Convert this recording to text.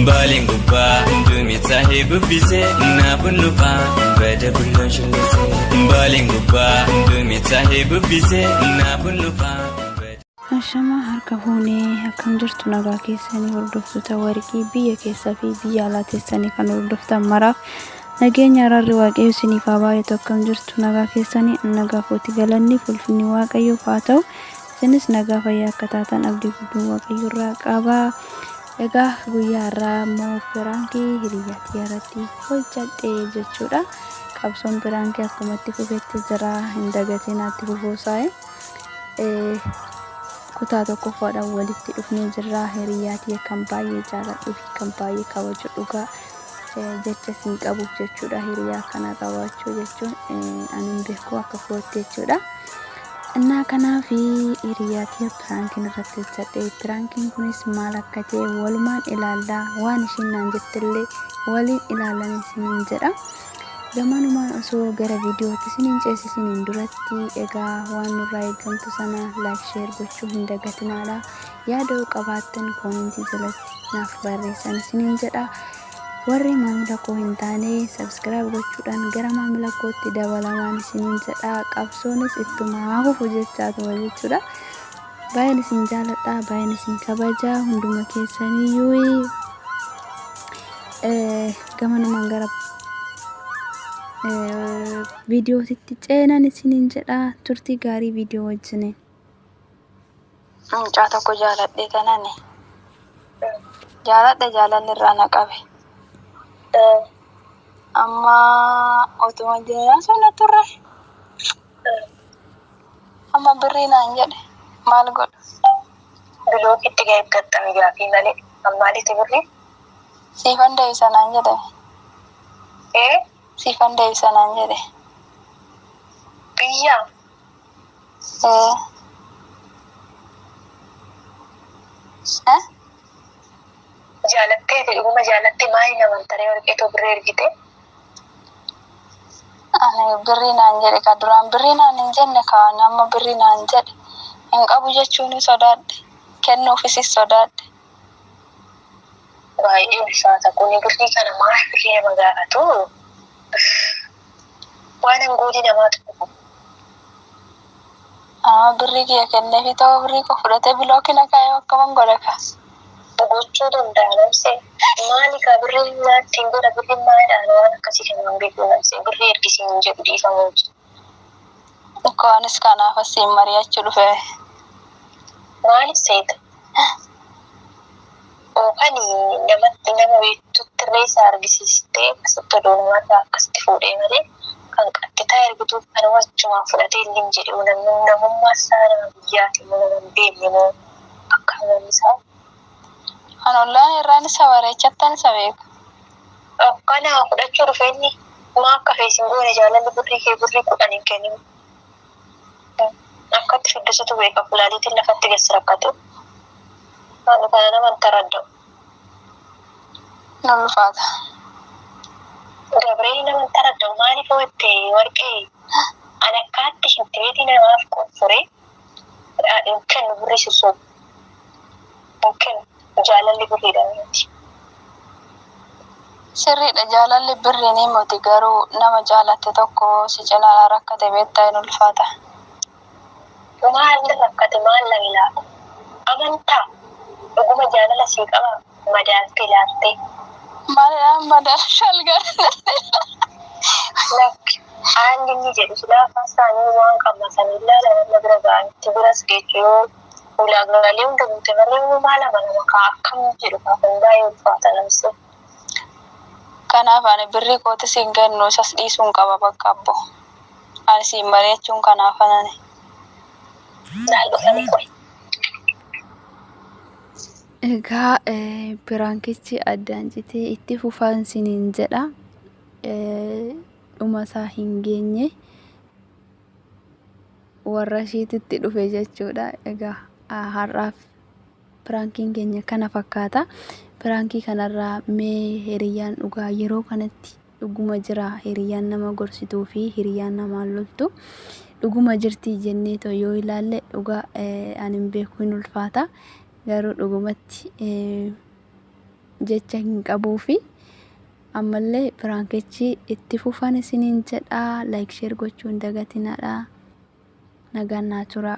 Baaleen gubbaa duumessa heebubbise naafuun dhufaa bada bulloon shulleesse. Baaleen gubbaa duumessa heebubbise naafuun dhufaa. Ashama harka fuunee akkam jirtu nagaa keessanii hordoftoota warqii biyya keessaa fi biyya alaa teessanii kan hordoftan maraaf nageenya araarri waaqayyo isiniif haa baay'atu. Akkam jirtu nagaa keessanii nagaa kooti galanni ulfinni waaqayyoof haa ta'u. Isinis nagaa fayyaa akka taatan abdii guddoo waaqayyo irraa qaba. Egaa guyyaa irraa immoo piraankii hiriyyaatii irratti hojjadhee jechuudha. Qabsoon piraankii akkumatti fufetti jira, hin dagatinaatti fufuusaa'e. Kutaa tokkoffaadhaan walitti dhufnee jirra. Hiriyyaatii kan baay'ee jaalladhuu fi kan baay'ee kabaju dhugaa jecha siin qabuuf jechuudha. Hiriyyaa kana qabaachuu jechuun ani beeku akka footti jechuudha. Innaa kanaaf hiriyyaatii piraankiin irratti hojjadhee piraankiin kunis maal akka ta'e walumaan ilaallaa, waan ishiin naan jettillee waliin ilaalanii isiniin jedha. Gamanumaan osoo gara viidiyootti isiniin ceesisiniin duratti egaa waan nurraa eegamtu sana laayik sheer gochuu hin dagatinaadha. Yaada qabaattan koomentii jalatti naaf barreessan isiniin jedha. Warri maamila koo hin taane subscribe gochuudhaan gara maamila kootti dabalamaan isiniin jedha. Qabsoonis ittuma fufu jechaatu jechuudha. Baay'een isin jaalladha, baay'een isin kabaja hunduma keessaniyyuu. Gamanumaan gara viidiyootitti ceenan isiniin jedha. Turtii gaarii viidiyoo wajjin. Mucaa tokko jaaladhe kanani. Jaaladhe jaalalli irraa na qabe. Amma otuma jiraan sana turre. Amma birrii naan jedhe maal godhu? Bilookitti gaggabxame gaafii malee ammaalitti birrii? Siifan deebisa naan jedhe. Siifan deebisa naan jedhe. Biyyaa? Jaalattee dhuguma jaalattee maali namantaree warqeetoo birrii ergite? Ani birrii naan jedhe ka duraan birrii naan hin jenne kaan amma birrii naan jedhe hin qabu jechuun sodaadhe kennuufis sodaadhe. Baay'ee ulfaata kuni birrii kana maal birrii nama gaafatu? Waan hangoodii namaa tuqu. Birrii kiyya kenneefi ta'uu birrii koo fudhatee bilookina kaayee akkaman godha kaas. Gochuu danda'a namse maali ka birrii nyaattiin godha birrii maaliidhaan waan akkasii kennan beekuu namse birrii ergisiin jedhu dhiifamuu jiru. Kaanis kanaaf asiin mari'achuu dhufe. Maaliif seeta? Ookanii namatti nama beektutti reessa argisiistee akkasitti odoo namarraa akkasitti fuudhee malee kan qattitaa ergituu kan wachumaan fudhatee illee jedhu namummaa isaa nama biyyaati moo nama hin beekne moo akka namni isaa. Kan ollaan irraan isa bareechattan isa beeku. Kana fudhachuu dhufe inni maa akka feesin goone jaalalli birrii kee birrii 10 hin kennimu. Akkatti fiddisutu beeka kulaaliitiin lafatti geessi rakkatu. Waan kana nama hin taradda'u. Nan ulfaata. Gabree nama hin taradda'u maaliif hojjette warqee ani akkaatti hintibeetii namaaf qofforee hin kennu birrii sisoobu. Hin kennu. Jaalalli birriidhaan miti. Sirriidha jaalalli birriin himoti garuu nama jaalatte tokko si cinaa rakkate beektaa hin ulfaata. Maal rakkate maal na ilaala? Amantaa dhuguma jaalala sii qaba madaaltee ilaaltee. Maalidhaan madaala shalgara? Lakki haalli inni jedhu silaafa isaanii waan qabatan ilaala nama bira ga'anitti biras geechuu ulaagalaalee hunda guute malee maala mana makaa akkam jedhu kaafan baay'ee ulfaata namse. Kanaaf ani birrii kooti siin kennu isas dhiisuun qaba bakka abbo. Ani siin mari'achuun kanaaf anani. Naal dhufanii qoy. Egaa piraankichi addaan citee itti fufaan isiniin jedha. Dhuma isaa hin geenye warra ishiititti dhufe jechuudha. Egaa har'aaf piraankiin keenya kana fakkaata. Piraankii kanarraa mee hiriyyaan dhugaa yeroo kanatti dhuguma jira hiriyyaan nama gorsituu fi hiriyyaan nama loltu dhuguma jirti jennee yoo ilaalle dhugaa ani beeku hin ulfaata. Garuu dhugumatti jecha hin qabuufi ammallee piraankichi itti fufan isiniin jedha. Like share gochuun dagatinadha. Nagaan naa tura.